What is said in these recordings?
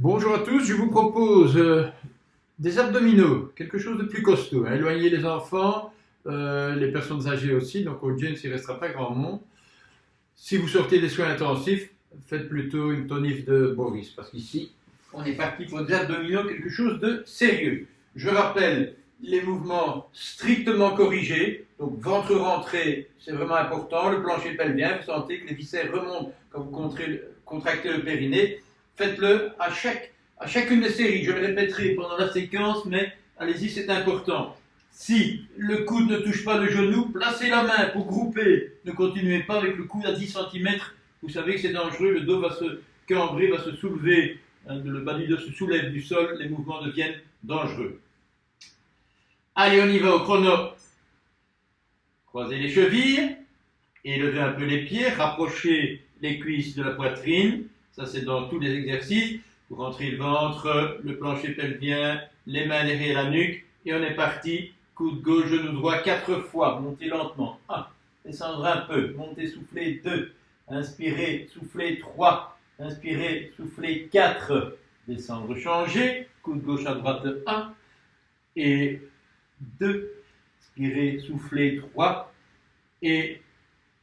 Bonjour à tous, je vous propose des abdominaux, quelque chose de plus costaud. Éloignez les enfants, les personnes âgées aussi, donc au gym, il ne restera pas grand monde. Si vous sortez des soins intensifs, faites plutôt une tonif de Boris, parce qu'ici, on est parti pour des abdominaux, quelque chose de sérieux. Je rappelle les mouvements strictement corrigés, donc ventre rentré, c'est vraiment important, le plancher pelvien, vous sentez que les viscères remontent quand vous contractez le périnée. Faites-le à chacune des séries. Je le répéterai pendant la séquence, mais allez-y, c'est important. Si le coude ne touche pas le genou, placez la main pour grouper. Ne continuez pas avec le coude à 10 cm. Vous savez que c'est dangereux, le dos va se cambrer, va se soulever. Le bas du dos se soulève du sol, les mouvements deviennent dangereux. Allez, on y va au chrono. Croisez les chevilles, élevez un peu les pieds, rapprochez les cuisses de la poitrine. Ça, c'est dans tous les exercices. Vous rentrez le ventre, le plancher pelvien, les mains derrière la nuque. Et on est parti. Coude gauche, genou droit, 4 fois. Montez lentement. 1. Descendre un peu. Montez, soufflez. 2. Inspirez, soufflez. 3. Inspirez, soufflez. 4. Descendre, changer. Coude gauche à droite. 1. Et 2. Inspirez, soufflez. 3. Et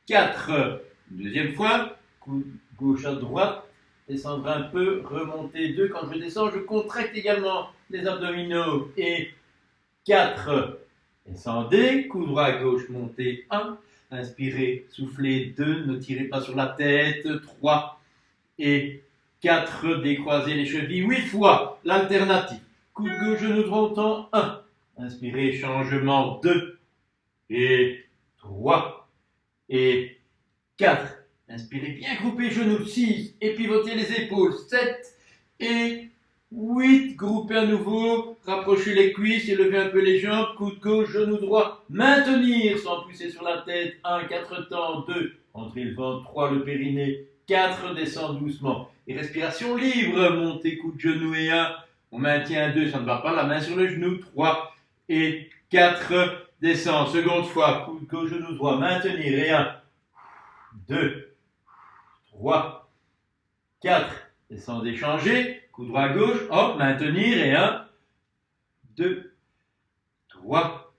4. Deuxième fois. Coude gauche à droite. Descendre un peu, remonter 2. Quand je descends, je contracte également les abdominaux. Et 4. Descendez, coude droit à gauche, montez 1. Inspirez, soufflez 2. Ne tirez pas sur la tête. 3. Et 4. Décroisez les chevilles 8 fois. L'alternative. Coude gauche, genou droit autant 1. Inspirez, changement 2. Et 3. Et 4. Inspirez bien, groupez genoux, 6, et pivotez les épaules, 7 et 8, groupez à nouveau, rapprochez les cuisses, élevez un peu les jambes, coude gauche, genou droit, maintenir sans pousser sur la tête, 1, 4 temps, 2, rentrez le ventre, 3, le périnée, 4, descend doucement, et respiration libre, montez coude, genou et 1, on maintient 2, ça ne va pas, la main sur le genou, 3 et 4, descend, seconde fois, coude gauche, genou droit, maintenir et 1, 2, 3, 4, descendez, changez, coude droit à gauche, hop, maintenir, et 1, 2, 3,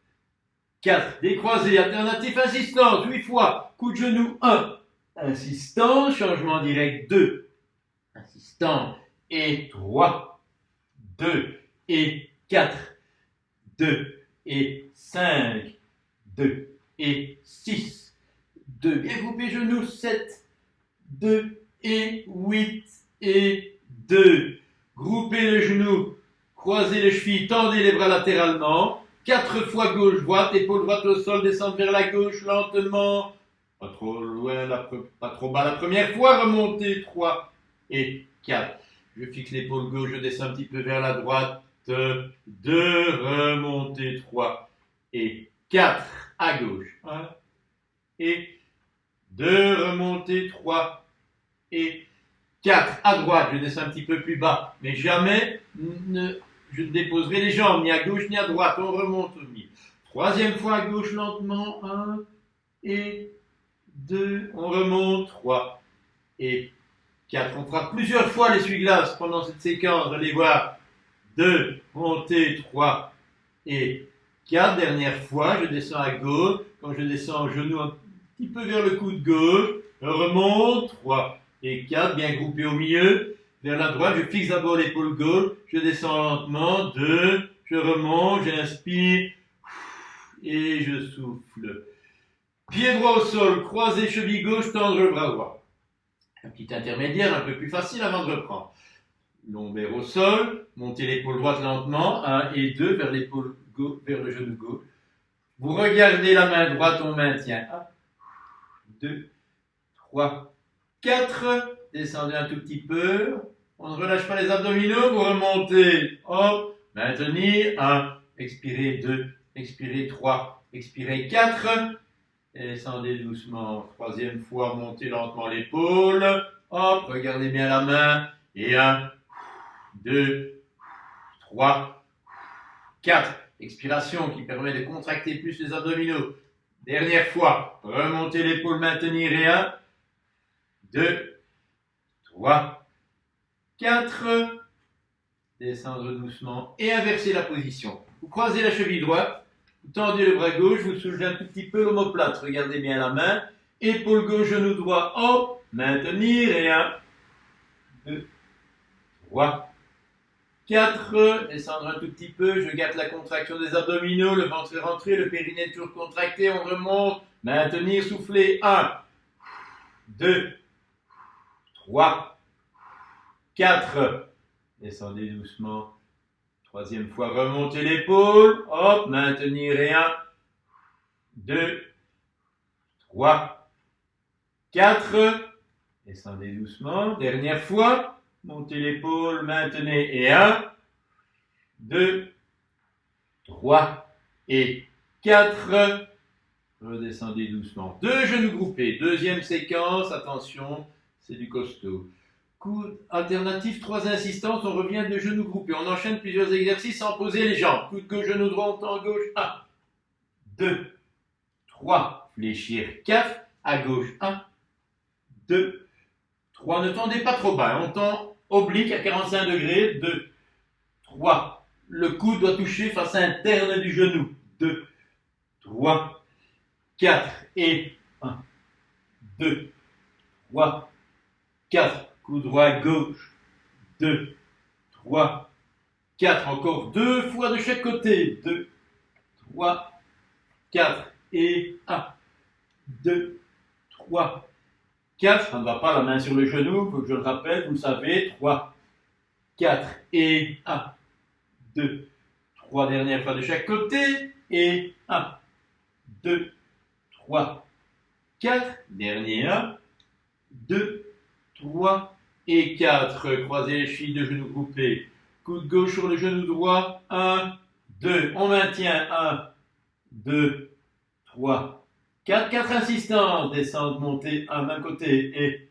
4, décroisez, alternatif, insistance, 8 fois, coup de genou, 1, insistance, changement direct, 2, insistance, et 3, 2, et 4, 2, et 5, 2, et 6, 2, bien groupé genoux, 7, 2 et 8 et 2. Groupez les genoux, croisez les chevilles, tendez les bras latéralement. 4 fois gauche-droite, épaule droite au sol, descendre vers la gauche lentement. Pas trop loin, pas trop bas la première fois, remontez 3 et 4. Je fixe l'épaule gauche, je descends un petit peu vers la droite. 2, remontez 3 et 4 à gauche. 1 et 2, remontez 3 et 4 à droite, je descends un petit peu plus bas, mais jamais je ne déposerai les jambes ni à gauche ni à droite, on remonte au milieu. Troisième fois à gauche lentement, 1 et 2, on remonte, 3 et 4. On fera plusieurs fois l'essuie-glace pendant cette séquence, allez voir. 2, montez, 3 et 4. Dernière fois, je descends à gauche, quand je descends au genou un petit peu vers le coude gauche, je remonte, 3 et 4, bien groupé au milieu, vers la droite, je fixe d'abord l'épaule gauche, je descends lentement, 2, je remonte, j'inspire, et je souffle. Pied droit au sol, croisé cheville gauche, tendre le bras droit. Un petit intermédiaire un peu plus facile avant de reprendre. Lombaire au sol, montez l'épaule droite lentement, 1 et 2, vers l'épaule gauche, vers le genou gauche. Vous regardez la main droite, on maintient. 1, 2, 3, 4, descendez un tout petit peu, on ne relâche pas les abdominaux, vous remontez, hop, maintenir, 1, expirez 2, expirez 3, expirez 4, et descendez doucement, troisième fois, montez lentement l'épaule, hop, regardez bien la main, et 1, 2, 3, 4, expiration qui permet de contracter plus les abdominaux, dernière fois, remontez l'épaule, maintenir, et 1, 2, 3, 4, descendre doucement et inverser la position. Vous croisez la cheville droite, vous tendez le bras gauche, vous soulevez un tout petit peu l'omoplate, regardez bien la main, épaule gauche, genou droit, hop, maintenir et 1, 2, 3, 4, descendre un tout petit peu, je garde la contraction des abdominaux, le ventre est rentré, le périnée est toujours contracté, on remonte, maintenir, souffler, 1, 2, 3, 4, descendez doucement, troisième fois, remontez l'épaule, hop, maintenir et 1, 2, 3, 4, descendez doucement, dernière fois, montez l'épaule, maintenez et 1, 2, 3 et 4, redescendez doucement. Deux genoux groupés, deuxième séquence, attention, c'est du costaud. Coude alternatif, 3 insistances, on revient de genoux groupés. On enchaîne plusieurs exercices sans poser les jambes. Coude gauche, genou droit, on tend gauche, 1, 2, 3, fléchir, 4, à gauche, 1, 2, 3, ne tendez pas trop bas, on tend oblique à 45 degrés, 2, 3, le coude doit toucher face interne du genou, 2, 3, 4 et 1, 2, 3, 4, coude droit gauche, 2, 3, 4, encore 2 fois de chaque côté, 2, 3, 4 et 1, 2, 3, 4, ça ne va pas la main sur le genou, il faut que je le rappelle, vous le savez, 3, 4 et 1, 2, 3 dernières fois de chaque côté et 1, 2, 3, 4, dernier 1, 2, 3 et 4, croisez les chevilles de genoux groupés, coude gauche sur le genou droit, 1, 2, on maintient, 1, 2, 3, 4, 4 insistances, descendre, monter, 1 d'un côté, et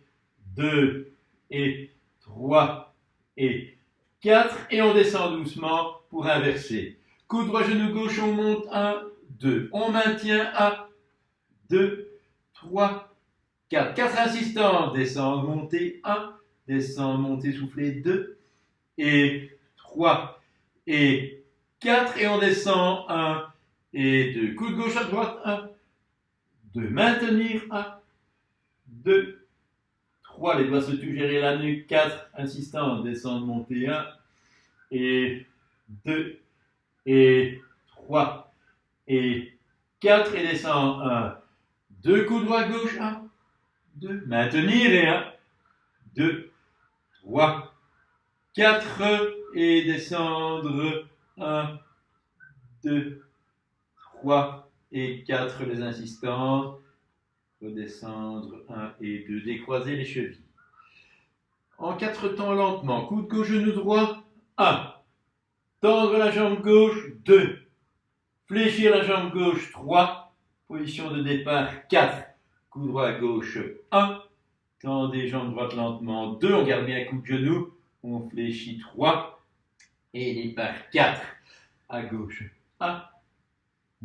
2, et 3, et 4, et on descend doucement pour inverser. Coude droit, genou gauche, on monte, 1, 2, on maintient, 1, 2, 3, 4, 4 insistances, descendre, monter, 1, descendre, monter, souffler, 2, et 3, et 4, et on descend, 1, et 2, coude gauche à droite, 1, 2, maintenir, 1, 2, 3, les doigts se touchent derrière la nuque, 4, insistant, descendre, monter, 1, et 2, et 3, et 4, et descendre, 1, 2, coude droit gauche, 1, 2, maintenir, et 1, 2, 3, 4, et descendre, 1, 2, 3, et 4, les insistances, redescendre, 1 et 2, décroiser les chevilles. En 4 temps lentement, coude gauche, genou droit, 1, tendre la jambe gauche, 2, fléchir la jambe gauche, 3, position de départ, 4, coude droit gauche, 1, tendez jambe droite lentement, 2, on garde bien un coup de genou, on fléchit, 3, et départ, 4, à gauche, 1,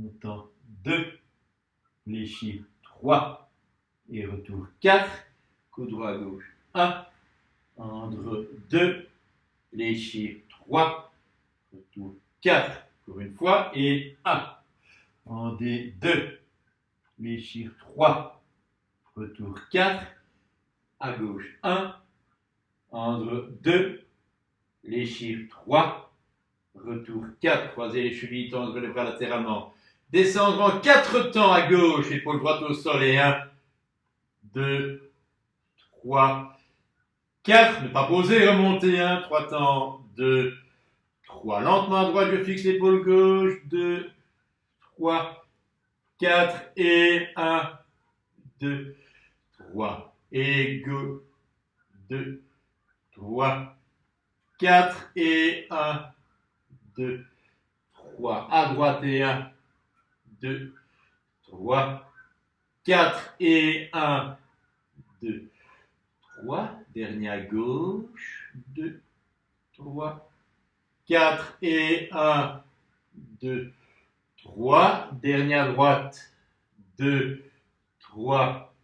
on tend, 2, fléchir, 3, et retour 4, coude droit à gauche, 1, entre 2, fléchir 3, retour 4, encore une fois, et 1, en D, 2, fléchir 3, retour 4, à gauche 1, entre 2, fléchir 3, retour 4, croiser les chevilles, tendre les bras latéralement, descendre en 4 temps à gauche, épaule droite au sol, et 1, 2, 3, 4, ne pas poser, remonter, 1, 3 temps, 2, 3, lentement à droite, je fixe l'épaule gauche, 2, 3, 4, et 1, 2, 3, et gauche, 2, 3, 4, et 1, 2, 3, à droite, et 1, 2, 3, 4, et 1, 2, 3, dernier à gauche, 2, 3, 4, et 1, 2, 3, dernier à droite, 2, 3,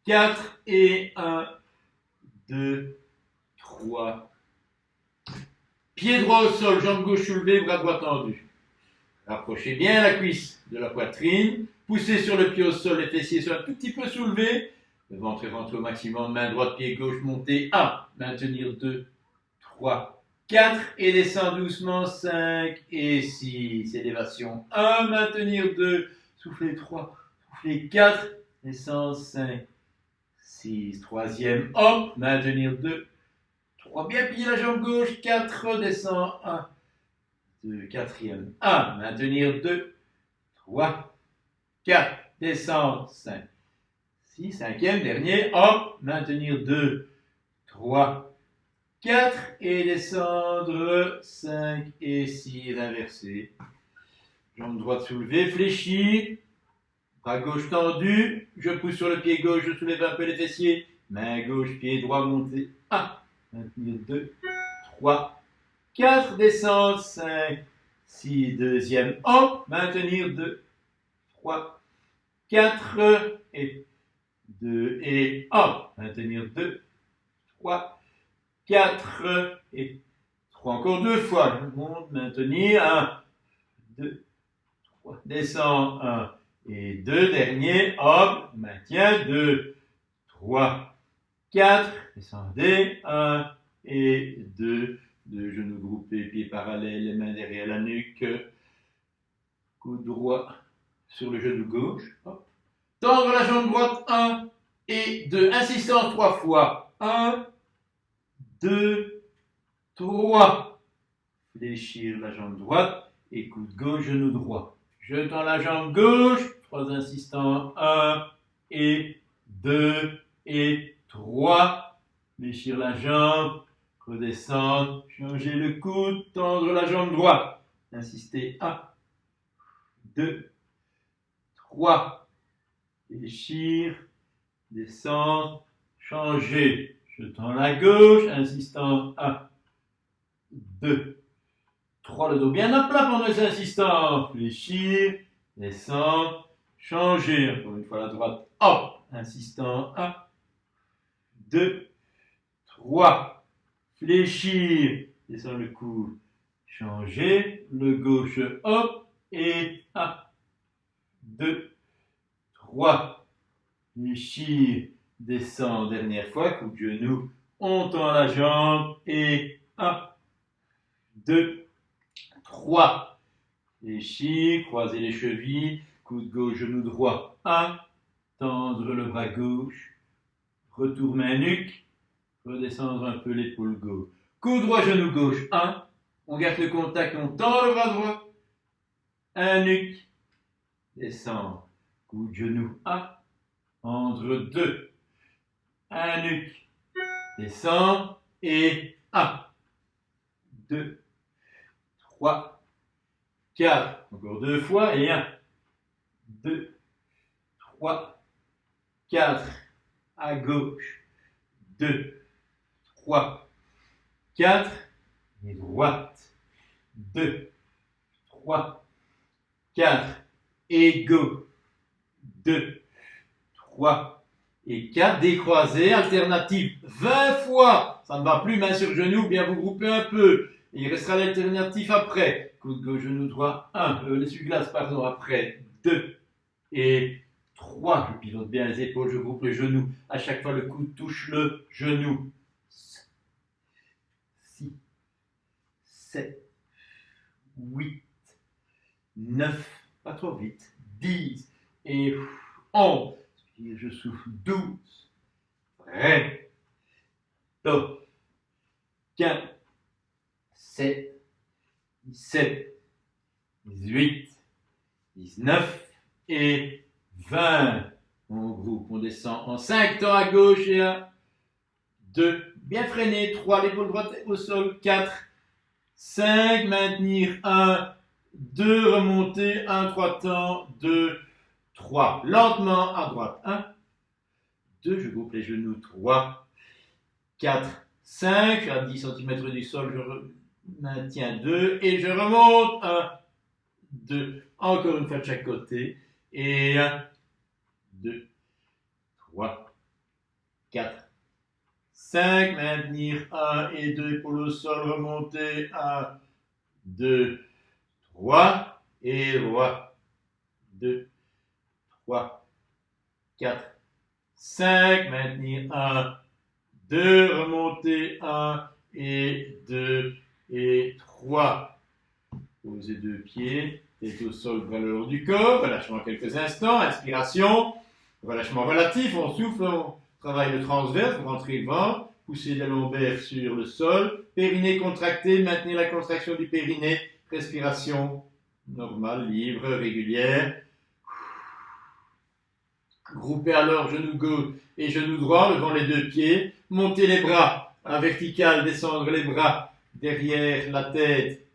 4, et 1, 2, 3, Pied droit au sol, jambe gauche soulevée, bras droit tendu. Rapprochez bien la cuisse de la poitrine. Poussez sur le pied au sol, les fessiers sont un tout petit peu soulevés. Le ventre est rentré au maximum, main droite, pied gauche, montez. 1, maintenir 2, 3, 4 et descend doucement. 5 et 6. Élévation 1, maintenir 2, soufflez 3, soufflez 4, descend 5, 6. Troisième, hop, maintenir 2, 3, bien plier la jambe gauche. 4, descend 1, 2, quatrième, 1, maintenir 2, 3, 4, descend 5. 6, cinquième, dernier, hop, maintenir 2, 3, 4 et descendre 5 et 6, inversé. Jambe droite soulevée, fléchie, bras gauche tendu, je pousse sur le pied gauche, je soulève un peu les fessiers, main gauche, pied droit monté, 1, maintenir 2, 3, 4, descendre 5, 6, deuxième, hop, maintenir 2, 3, 4 et 2 et hop, maintenir 2, 3, 4 et 3, encore 2 fois, je monte, maintenir, 1, 2, 3, descend, 1 et 2, dernier, hop, maintien, 2, 3, 4, descendez, 1 et 2, deux genoux groupés, pieds parallèles, les mains derrière la nuque, coude droit sur le genou gauche, hop. Tendre la jambe droite, 1 et 2. Insistance 3 fois. 1, 2, 3. Fléchir la jambe droite et coude gauche, genou droit. Je tends la jambe gauche. 3 insistants. 1 et 2 et 3. Fléchir la jambe. Redescendre. Changer le coude. Tendre la jambe droite. Insister. 1, 2, 3. Fléchir, descendre, changer. Je tends la gauche, insistant. 1, 2, 3. Le dos bien à plat pendant les insistants. Fléchir, descendre, changer. Encore une fois la droite. Hop, insistant. 1, 2, 3. Fléchir, descendre le cou. Changer. Le gauche, hop. Et 1, 2, 3, fléchir, descend, dernière fois, coup de genou, on tend la jambe, et 1, 2, 3, fléchir, croiser les chevilles, coude gauche, genou droit, 1, tendre le bras gauche, retour main nuque, redescendre un peu l'épaule gauche, coude droit, genou gauche, 1, on garde le contact, on tend le bras droit, un nuque, descend, coup de genou 1, entre 2, un nuque, descend, et 1, 2, 3, 4, encore 2 fois, et 1, 2, 3, 4, à gauche, 2, 3, 4, et droite, 2, 3, 4, et gauche, 2, 3 et 4, décroisés, alternative 20 fois, ça ne va plus, main sur genou, bien vous groupez un peu, et il restera l'alternative après, coude gauche, genou droit, 1, l'essuie-glace, pardon, après, 2 et 3, je pivote bien les épaules, je groupe les genoux, à chaque fois le coude touche le genou, 6, 7, 8, 9, pas trop vite, 10 et 11. Et je souffle 12. Prêt. Top. 15, 7, 17, 18, 19 et 20. On groupe, on descend en 5 temps à gauche et 1, 2, bien freiné, 3, l'épaule droite au sol, 4, 5, maintenir, 1, 2, remonter, 1, 3 temps, 2, 3, lentement à droite, 1, 2, je groupe les genoux, 3, 4, 5, à 10 cm du sol, je maintiens 2, et je remonte, 1, 2, encore une fois de chaque côté, et 1, 2, 3, 4, 5, maintenir 1 et 2, épaules au sol, remonter 1, 2, 3, et droit, 2, 3, 4, 5, maintenir 1, 2, remonter 1 et 2 et 3. Posez deux pieds, tête au sol, bras le long du corps, relâchement quelques instants, inspiration, relâchement relatif, on souffle, on travaille le transverse, vous rentrez le ventre, poussez la lombaire sur le sol, périnée contracté, maintenez la contraction du périnée, respiration normale, libre, régulière. Groupez alors genou gauche et genou droit, levant les deux pieds, montez les bras, en vertical, descendre les bras derrière la tête,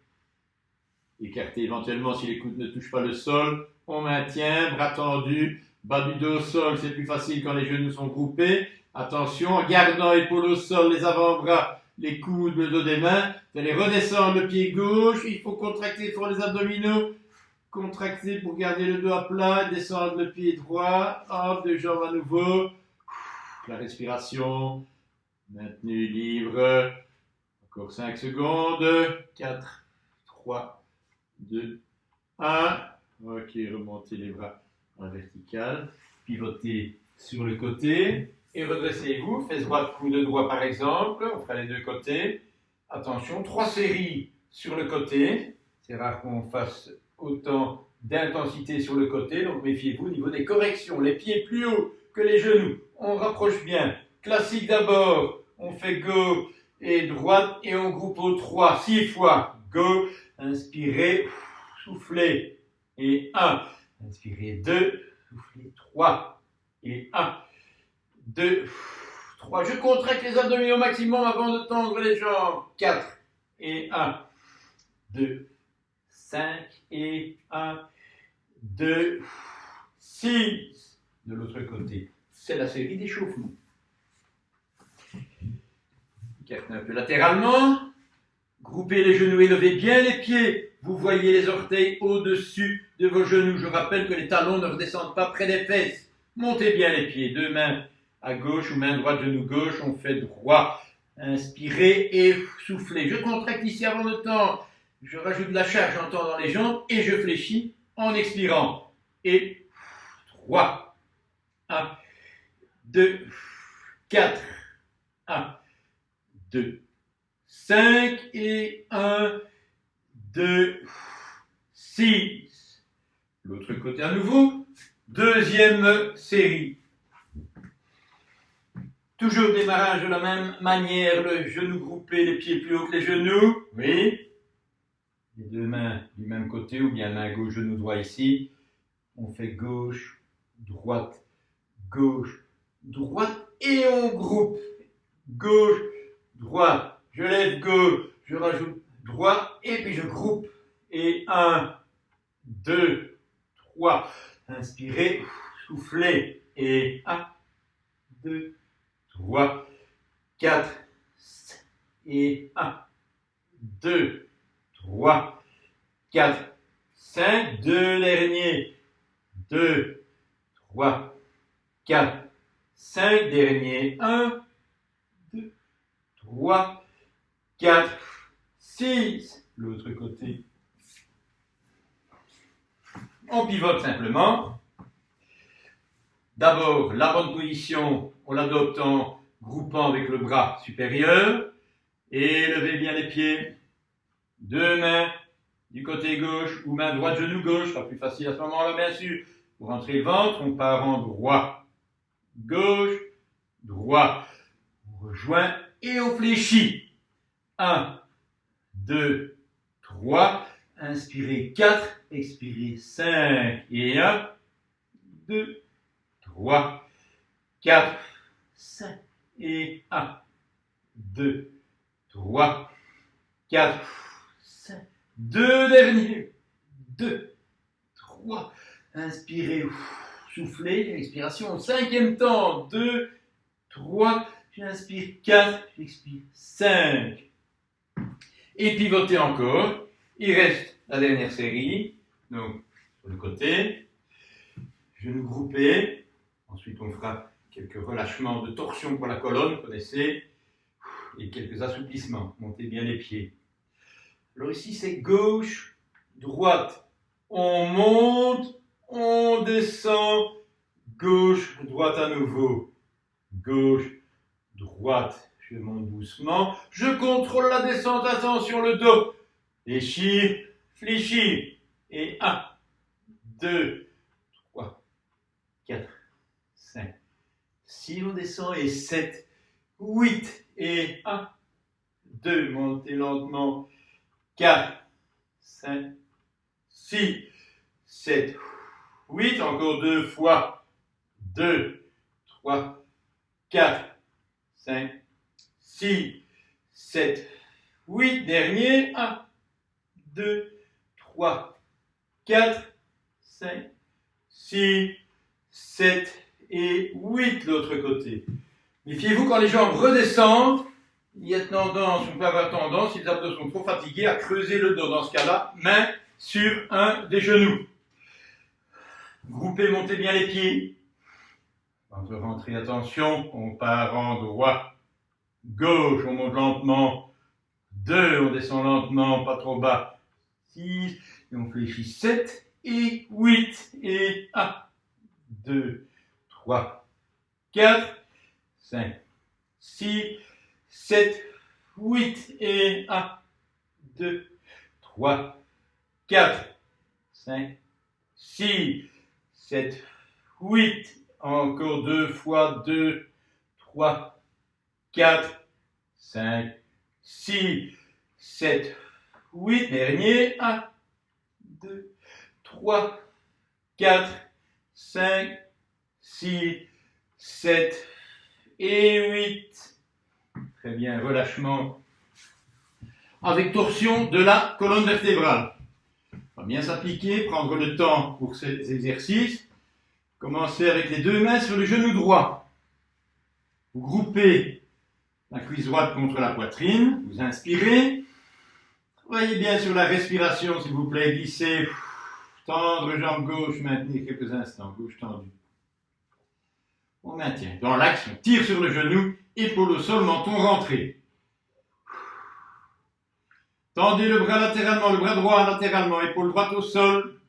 écartez éventuellement si les coudes ne touchent pas le sol, on maintient, bras tendus, bas du dos au sol, c'est plus facile quand les genoux sont groupés, attention, en gardant épaules au sol, les avant-bras, les coudes, le dos des mains, vous allez redescendre le pied gauche, il faut contracter pour les abdominaux, contracter pour garder le dos à plat, descendre le pied droit, hop, deux jambes à nouveau, la respiration, maintenue libre, encore 5 secondes, 4, 3, 2, 1, ok, remontez les bras en vertical, pivotez sur le côté, et redressez-vous, fesse droite, coude droit par exemple, on fera les deux côtés, attention, 3 séries sur le côté, c'est rare qu'on fasse autant d'intensité sur le côté, donc méfiez-vous au niveau des corrections, les pieds plus haut que les genoux, on rapproche bien, classique d'abord, on fait gauche et droite et on groupe au 3, 6 fois, gauche, inspirez, soufflez, et 1, inspirez 2, soufflez 3, et 1, 2, 3, je contracte les abdominaux au maximum avant de tendre les jambes, 4, et 1, 2, 5, et 1, 2, 6, de l'autre côté, c'est la série d'échauffement. Écartez un peu latéralement, groupez les genoux et levez bien les pieds, vous voyez les orteils au-dessus de vos genoux, je rappelle que les talons ne redescendent pas près des fesses, montez bien les pieds, deux mains à gauche ou main droite, genou gauche, on fait droit, inspirez et soufflez, je contracte ici avant le temps, je rajoute de la charge en temps dans les jambes et je fléchis en expirant, et 3, 1, 2, 4, 1, 2, 5 et 1, 2, 6. L'autre côté à nouveau. Deuxième série. Toujours démarrage de la même manière, le genou groupé, les pieds plus haut que les genoux. Oui. Les deux mains du même côté ou bien main gauche, genou droit ici. On fait gauche, droite, gauche, droite et on groupe. Gauche, droite, je lève gauche, je rajoute droit et puis je groupe. Et 1, 2, 3, inspirez, soufflez. Et 1, 2, 3, 4, 5, et 1, 2, 3, 4, 5, deux derniers, 2, 3, 4, 5 derniers, 1, 2, 3, 4, 6, l'autre côté. On pivote simplement. D'abord, la bonne position, on l'adopte en groupant avec le bras supérieur. Et levez bien les pieds. Deux mains du côté gauche ou main droite, genou gauche. Pas plus facile à ce moment-là, bien sûr. Pour rentrer le ventre, on part en droit. Gauche, droit. On rejoint et on fléchit. 1, 2, 3. Inspirez 4, expirez 5. Et 1, 2, 3, 4, 5. Et 1, 2, 3, 4, 5. Deux derniers. 2, 3. Inspirez, soufflez, expiration. Cinquième temps. 2, 3. J'inspire 4, j'expire 5. Et pivotez encore. Il reste la dernière série. Donc, sur le côté. Genoux groupés. Ensuite, on fera quelques relâchements de torsion pour la colonne, vous connaissez. Et quelques assouplissements. Montez bien les pieds. Alors ici, c'est gauche, droite. On monte, on descend. Gauche, droite à nouveau. Gauche, droite. Je monte doucement. Je contrôle la descente. Attention, le dos. Fléchir, fléchir. Et 1, 2, 3, 4, 5, 6. On descend. Et 7, 8. Et 1, 2. Montez lentement. 4, 5, 6, 7, 8. Encore 2 fois. 2, 3, 4, 5, 6, 7, 8. Dernier. 1, 2, 3, 4, 5, 6, 7 et 8. L'autre côté. Méfiez-vous quand les jambes redescendent. Il y a tendance, on peut avoir tendance, si les abdos sont trop fatigués, à creuser le dos. Dans ce cas-là, main sur un des genoux. Groupez, montez bien les pieds. Avant de rentrer, attention, on part en droit. Gauche, on monte lentement. 2, on descend lentement, pas trop bas. 6, et on fléchit. 7 et 8. Et 1, 2, 3, 4, 5, 6, 7, 8 et 1, 2, 3, 4, 5, 6, 7, 8. Encore 2 fois. 2, 3, 4, 5, 6, 7, 8. Dernier. 1, 2, 3, 4, 5, 6, 7 et 8. Très bien, relâchement avec torsion de la colonne vertébrale. On va bien s'appliquer, prendre le temps pour ces exercices. Commencez avec les 2 mains sur le genou droit. Vous groupez la cuisse droite contre la poitrine. Vous inspirez. Travaillez bien sur la respiration, s'il vous plaît. Glissez. Tendre jambe gauche, maintenir quelques instants. Gauche tendue. On maintient. Dans l'axe, on tire sur le genou. Épaule au sol, menton rentré. Tendez le bras latéralement, le bras droit latéralement, épaule droite au sol.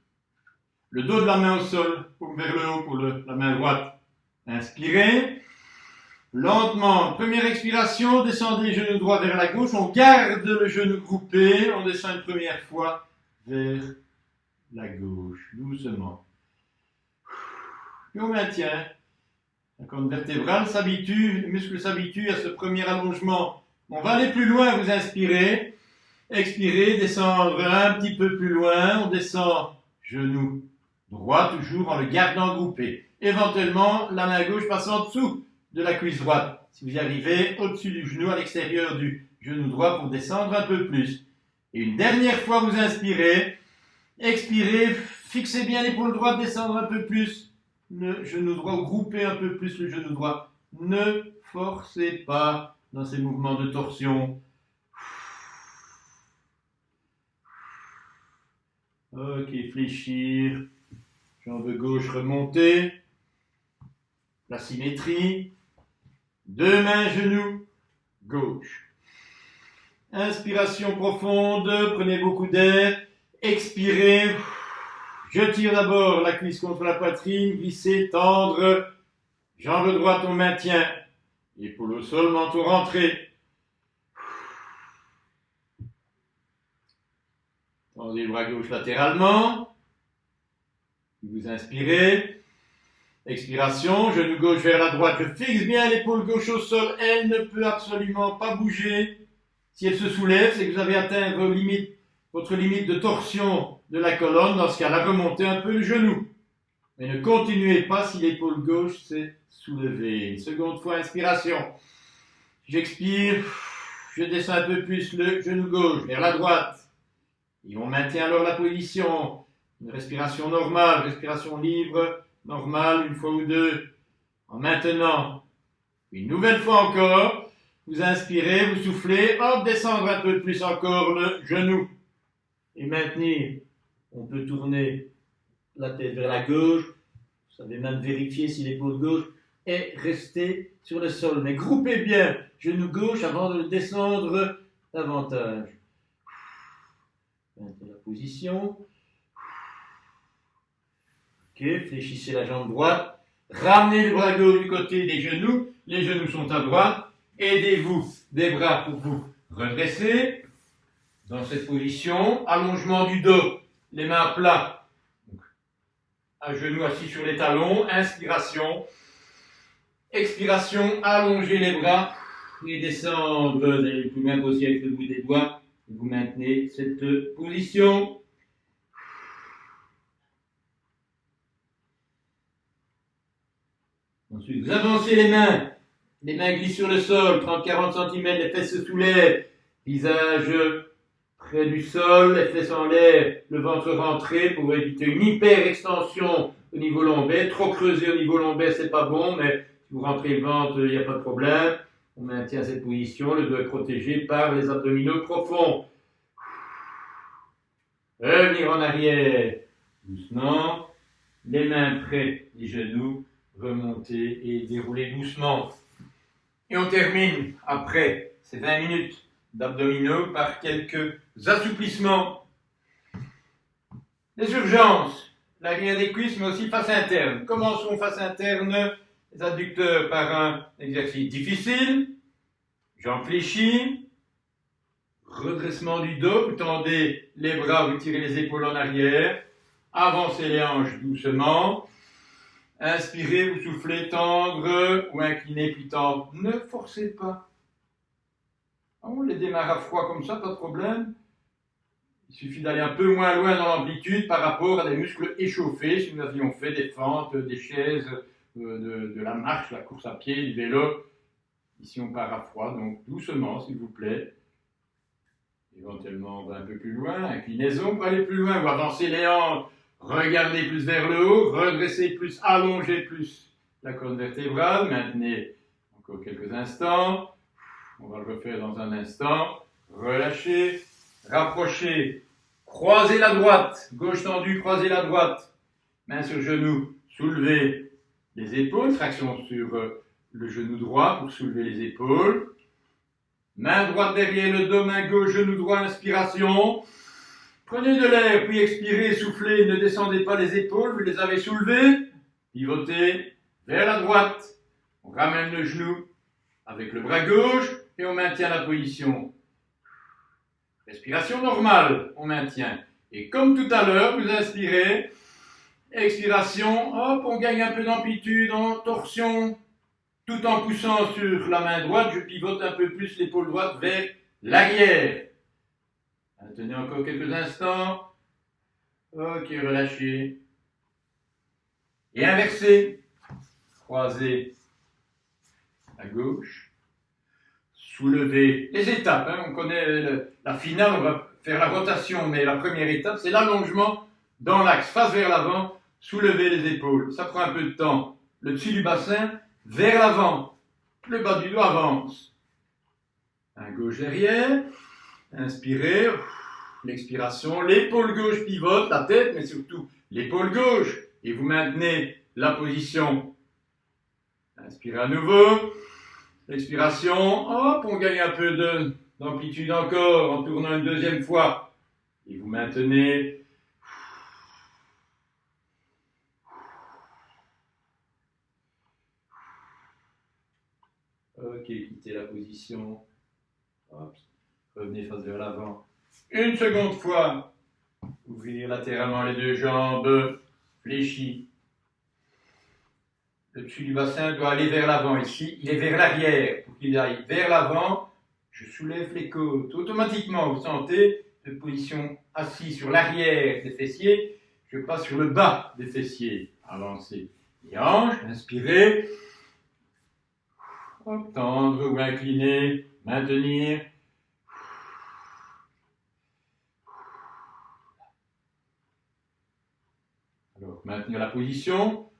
Le dos de la main au sol, paume vers le haut pour la main droite. Inspirez. Lentement, première expiration, descendez genou droit vers la gauche. On garde le genou groupé. On descend une première fois vers la gauche, doucement. Puis on maintient. La colonne vertébrale s'habitue, les muscles s'habituent à ce premier allongement. On va aller plus loin, vous inspirez. Expirez, descendre un petit peu plus loin. On descend genou droit, toujours en le gardant groupé. Éventuellement, la main gauche passe en dessous de la cuisse droite. Si vous y arrivez, au-dessus du genou, à l'extérieur du genou droit pour descendre un peu plus. Et une dernière fois, vous inspirez. Expirez, fixez bien l'épaule droite, descendre un peu plus. Le genou droit, ou groupez un peu plus le genou droit. Ne forcez pas dans ces mouvements de torsion. Ok, fléchir. Jambe gauche remontée. La symétrie. 2 mains, genoux, gauche. Inspiration profonde, prenez beaucoup d'air. Expirez. Je tire d'abord la cuisse contre la poitrine, glisser, tendre. Jambe droite, on maintient. Épaule au sol, menton rentré. Tendez le bras gauche latéralement. Vous inspirez. Expiration, genou gauche vers la droite. Je fixe bien l'épaule gauche au sol. Elle ne peut absolument pas bouger. Si elle se soulève, c'est que vous avez atteint votre limite de torsion de la colonne. Dans ce cas-là, remontez un peu le genou. Mais ne continuez pas si l'épaule gauche s'est soulevée. Une seconde fois, inspiration. J'expire. Je descends un peu plus le genou gauche vers la droite. Et on maintient alors la position. Une respiration normale, respiration libre, normale, une fois ou deux. En maintenant, une nouvelle fois encore, vous inspirez, vous soufflez, hop, descendre un peu plus encore le genou. Et maintenir. On peut tourner la tête vers la gauche. Vous savez même vérifier si l'épaule gauche et restez sur le sol. Mais groupez bien genou gauche avant de descendre davantage. Maintenez la position. Ok, fléchissez la jambe droite. Ramenez le bras gauche du côté des genoux. Les genoux sont à droite. Aidez-vous des bras pour vous redresser. Dans cette position, allongement du dos, les mains à plat. À genoux assis sur les talons. Inspiration. Expiration, allongez les bras et descendre le plus loin possible avec le bout des doigts. Vous maintenez cette position. Ensuite, vous avancez les mains glissent sur le sol, 30-40 cm, les fesses se soulèvent, visage près du sol, les fesses en l'air, le ventre rentré pour éviter une hyper-extension au niveau lombaire. Trop creusé au niveau lombaire, c'est pas bon, mais si vous rentrez le ventre, il n'y a pas de problème. On maintient cette position, le dos est protégé par les abdominaux profonds. Revenir en arrière, doucement, les mains près des genoux, remonter et dérouler doucement. Et on termine après ces 20 minutes d'abdominaux par quelques assouplissements. Les urgences, l'arrière des cuisses, mais aussi face interne. Commençons face interne, les adducteurs par un exercice difficile. Jambes fléchies, redressement du dos, vous tendez les bras, vous tirez les épaules en arrière, avancez les hanches doucement. Inspirez, vous soufflez, tendre ou inclinez puis tendre. Ne forcez pas. On les démarre à froid comme ça, pas de problème. Il suffit d'aller un peu moins loin dans l'amplitude par rapport à des muscles échauffés. Si nous avions fait des fentes, des chaises, de la marche, la course à pied, du vélo. Ici, on part à froid, donc doucement, s'il vous plaît. Éventuellement, on va un peu plus loin. Inclinaison pour aller plus loin. Vous avancez les hanches. Regardez plus vers le haut, redressez plus, allongez plus la colonne vertébrale. Maintenez encore quelques instants. On va le refaire dans un instant. Relâchez, rapprochez, croisez la droite, gauche tendue, croisez la droite. Main sur genou, soulevez les épaules, traction sur le genou droit pour soulever les épaules. Main droite derrière le dos, main gauche, genou droit, inspiration. Prenez de l'air, puis expirez, soufflez, ne descendez pas les épaules, vous les avez soulevées. Pivotez vers la droite. On ramène le genou avec le bras gauche et on maintient la position. Respiration normale, on maintient. Et comme tout à l'heure, vous inspirez, expiration, hop, on gagne un peu d'amplitude en torsion, tout en poussant sur la main droite, je pivote un peu plus l'épaule droite vers l'arrière. Tenez encore quelques instants. Ok, relâchez. Et inversez. Croisez à gauche. Soulevez les étapes. On connaît la finale, on va faire la rotation, mais la première étape, c'est l'allongement dans l'axe, face vers l'avant. Soulevez les épaules. Ça prend un peu de temps. Le dessus du bassin vers l'avant. Le bas du dos avance. Un gauche derrière. Inspirez, l'expiration, l'épaule gauche pivote, la tête, mais surtout l'épaule gauche, et vous maintenez la position. Inspirez à nouveau, l'expiration, hop, on gagne un peu d'amplitude encore en tournant une deuxième fois, et vous maintenez. Ok, quittez la position, hop. Revenez face vers l'avant. Une seconde fois. Ouvrir latéralement les deux jambes. Fléchies. Le dessus du bassin doit aller vers l'avant. Ici, il est vers l'arrière. Pour qu'il aille vers l'avant, je soulève les côtes. Automatiquement, vous sentez de position assise sur l'arrière des fessiers. Je passe sur le bas des fessiers. Avancez les hanches. Inspirez. Tendre ou incliner. Maintenir. Alors, maintenir la position.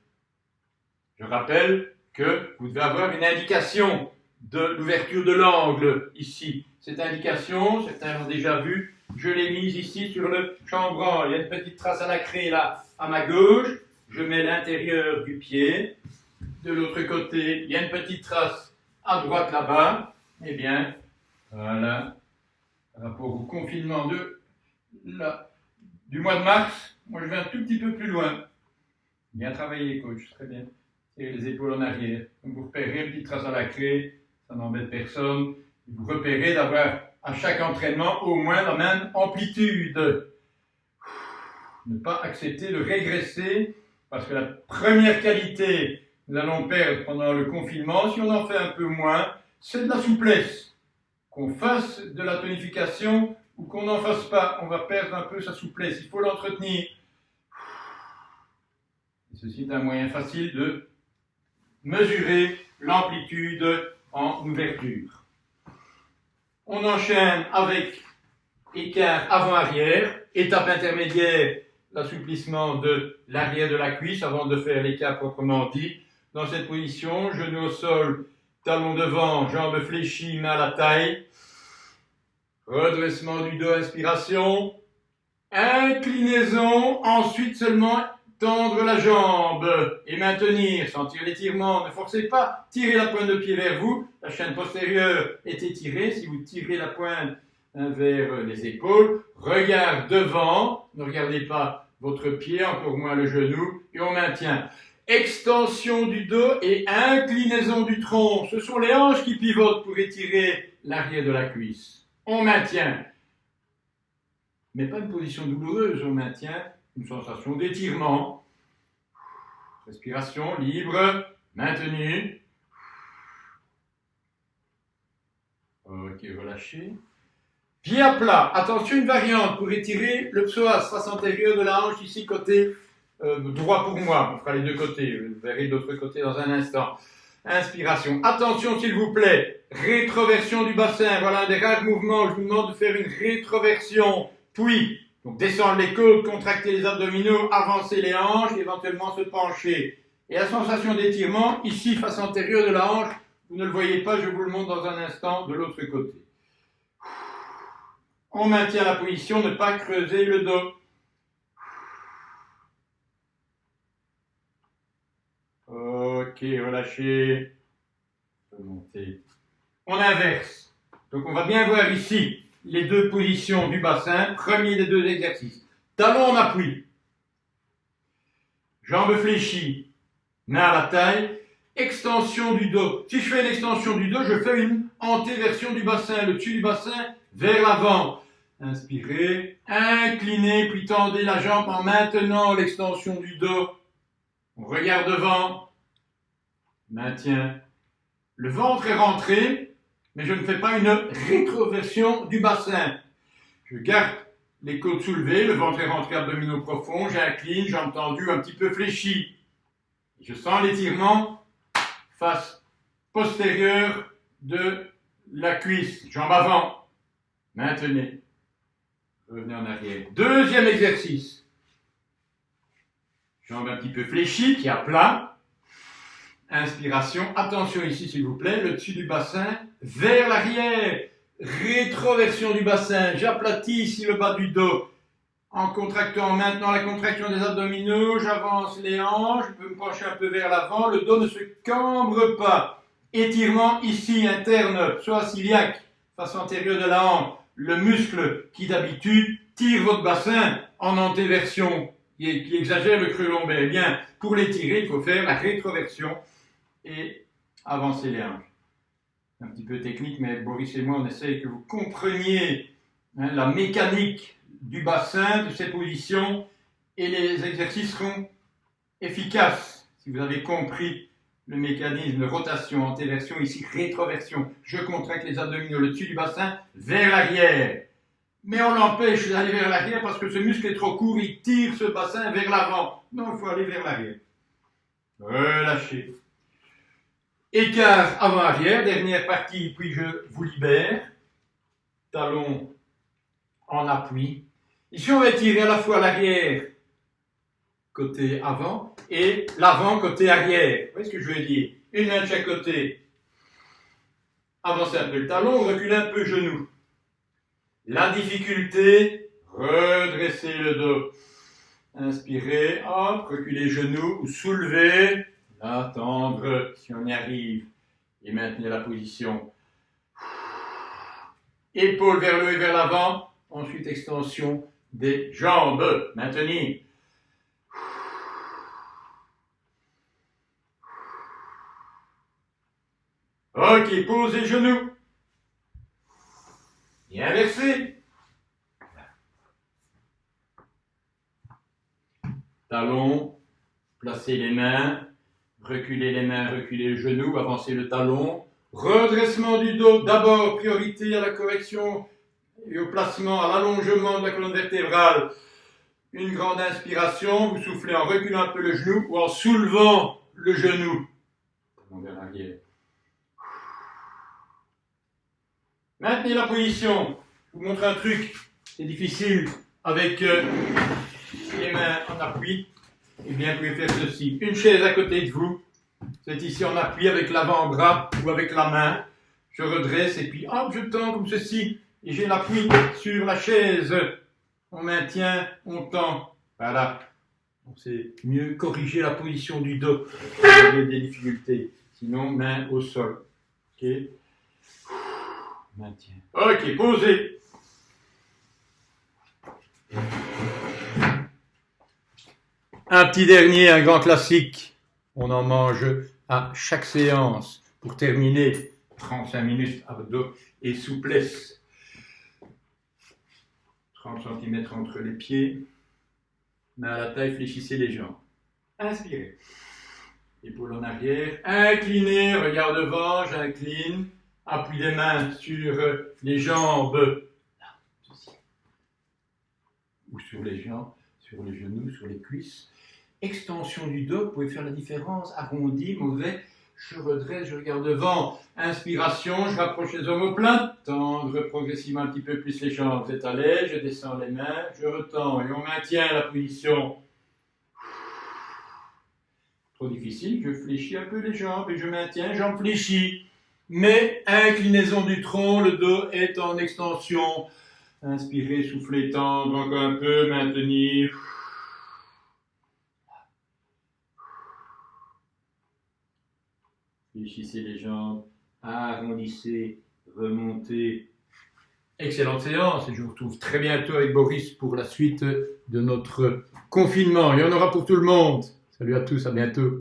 Je rappelle que vous devez avoir une indication de l'ouverture de l'angle ici. Cette indication, certains l'ont déjà vu, je l'ai mise ici sur le chambranle. Il y a une petite trace à la craie là, à ma gauche. Je mets l'intérieur du pied de l'autre côté, il y a une petite trace à droite là-bas, eh bien, voilà, par rapport au confinement du mois de mars, moi je vais un tout petit peu plus loin. Bien travaillé, coach, très bien. Tirez les épaules en arrière. Donc vous repérez une petite trace à la craie, ça n'embête personne. Vous repérez d'avoir à chaque entraînement au moins la même amplitude. Ne pas accepter de régresser, parce que la première qualité que nous allons perdre pendant le confinement, si on en fait un peu moins, c'est de la souplesse. Qu'on fasse de la tonification ou qu'on n'en fasse pas, on va perdre un peu sa souplesse. Il faut l'entretenir. Et ceci est un moyen facile de mesurer l'amplitude en ouverture. On enchaîne avec écart avant-arrière, étape intermédiaire, l'assouplissement de l'arrière de la cuisse avant de faire l'écart proprement dit. Dans cette position, genou au sol, talon devant, jambes fléchies, main à la taille. Redressement du dos, inspiration. Inclinaison, ensuite seulement tendre la jambe et maintenir, sentir l'étirement. Ne forcez pas, tirez la pointe de pied vers vous. La chaîne postérieure est étirée. Si vous tirez la pointe vers les épaules, regard devant, ne regardez pas votre pied, encore moins le genou, et on maintient. Extension du dos et inclinaison du tronc. Ce sont les hanches qui pivotent pour étirer l'arrière de la cuisse. On maintient. Mais pas une position douloureuse, on maintient une sensation d'étirement. Respiration libre, maintenue. Ok, relâchez. Pied à plat. Attention, une variante pour étirer le psoas, face antérieure de la hanche, ici côté droit pour moi. On fera les deux côtés, vous verrez l'autre côté dans un instant. Inspiration. Attention s'il vous plaît. Rétroversion du bassin. Voilà un des rares mouvements. Je vous demande de faire une rétroversion. Puis, donc descendre les côtes, contracter les abdominaux, avancer les hanches, éventuellement se pencher. Et la sensation d'étirement, ici, face antérieure de la hanche, vous ne le voyez pas, je vous le montre dans un instant de l'autre côté. On maintient la position, ne pas creuser le dos. Ok, relâchez. Remontez. On inverse. Donc on va bien voir ici les deux positions du bassin. Premier des deux exercices. Talon en appui. Jambes fléchies. Main à la taille. Extension du dos. Si je fais une extension du dos, je fais une antéversion du bassin. Le dessus du bassin vers l'avant. Inspirez. Inclinez, puis tendez la jambe en maintenant l'extension du dos. On regarde devant. Maintien. Le ventre est rentré, mais je ne fais pas une rétroversion du bassin. Je garde les côtes soulevées, le ventre est rentré, abdominaux profonds, j'incline, jambes tendues, un petit peu fléchies. Je sens l'étirement face postérieure de la cuisse, jambe avant. Maintenez. Revenez en arrière. Deuxième exercice. Jambes un petit peu fléchies, pied à plat. Inspiration. Attention ici, s'il vous plaît. Le dessus du bassin vers l'arrière. Rétroversion du bassin. J'aplatis ici le bas du dos. En contractant maintenant la contraction des abdominaux, j'avance les hanches. Je peux me pencher un peu vers l'avant. Le dos ne se cambre pas. Étirement ici interne, psoas iliaque, face antérieure de la hanche. Le muscle qui d'habitude tire votre bassin en antéversion, qui exagère le creux lombaire. Eh bien, pour l'étirer, il faut faire la rétroversion et avancer les hanches. Un petit peu technique, mais Boris et moi, on essaye que vous compreniez la mécanique du bassin, de ses positions, et les exercices seront efficaces si vous avez compris le mécanisme de rotation, antéversion, ici rétroversion. Je contracte les abdominaux, le dessus du bassin vers l'arrière. Mais on l'empêche d'aller vers l'arrière parce que ce muscle est trop court, il tire ce bassin vers l'avant. Non, il faut aller vers l'arrière. Relâchez. Écart avant-arrière, dernière partie, puis je vous libère. Talon en appui. Ici, on va tirer à la fois l'arrière côté avant et l'avant côté arrière. Vous voyez ce que je veux dire? Une main de chaque côté. Avancez un peu le talon, reculez un peu le genou. La difficulté, redressez le dos. Inspirez, hop, reculez les genoux ou soulevez Là, tendre, si on y arrive, et maintenir la position. Épaules vers le haut et vers l'avant. Ensuite, extension des jambes. Maintenir. Ok, posez genoux. Et inversez. Talon, placez les mains, reculez les mains, reculez le genou, avancez le talon. Redressement du dos, d'abord priorité à la correction et au placement, à l'allongement de la colonne vertébrale. Une grande inspiration, vous soufflez en reculant un peu le genou ou en soulevant le genou. Vers l'arrière. Maintenez la position. Je vous montre un truc, c'est difficile avec les mains en appui. Eh bien, vous pouvez faire ceci. Une chaise à côté de vous. C'est ici en appui avec l'avant-bras ou avec la main. Je redresse et puis hop, je tends comme ceci. Et j'ai l'appui sur la chaise. On maintient, on tend. Voilà. C'est mieux corriger la position du dos. Il y a des difficultés. Sinon, main au sol. Ok. Maintien. Ok, posez. Un petit dernier, un grand classique. On en mange à chaque séance pour terminer 35 minutes abdos et souplesse. 30 cm entre les pieds. Main à la taille, fléchissez les jambes. Inspirez. Épaules en arrière. Inclinez, regard devant, j'incline. Appui des mains sur les jambes. Là, ceci. Ou sur les jambes, sur les genoux, sur les cuisses. Extension du dos, vous pouvez faire la différence. Arrondi, mauvais. Je redresse, je regarde devant. Inspiration, je rapproche les omoplates. Tendre progressivement un petit peu plus les jambes. Vous êtes à l'aise, je descends les mains, je retends. Et on maintient la position. Trop difficile, je fléchis un peu les jambes et je maintiens, jambes fléchies. Mais inclinaison du tronc, le dos est en extension. Inspirez, soufflez, tendre encore un peu, maintenir. Fléchissez les jambes, arrondissez, remontez. Excellente séance et je vous retrouve très bientôt avec Boris pour la suite de notre confinement. Il y en aura pour tout le monde. Salut à tous, à bientôt.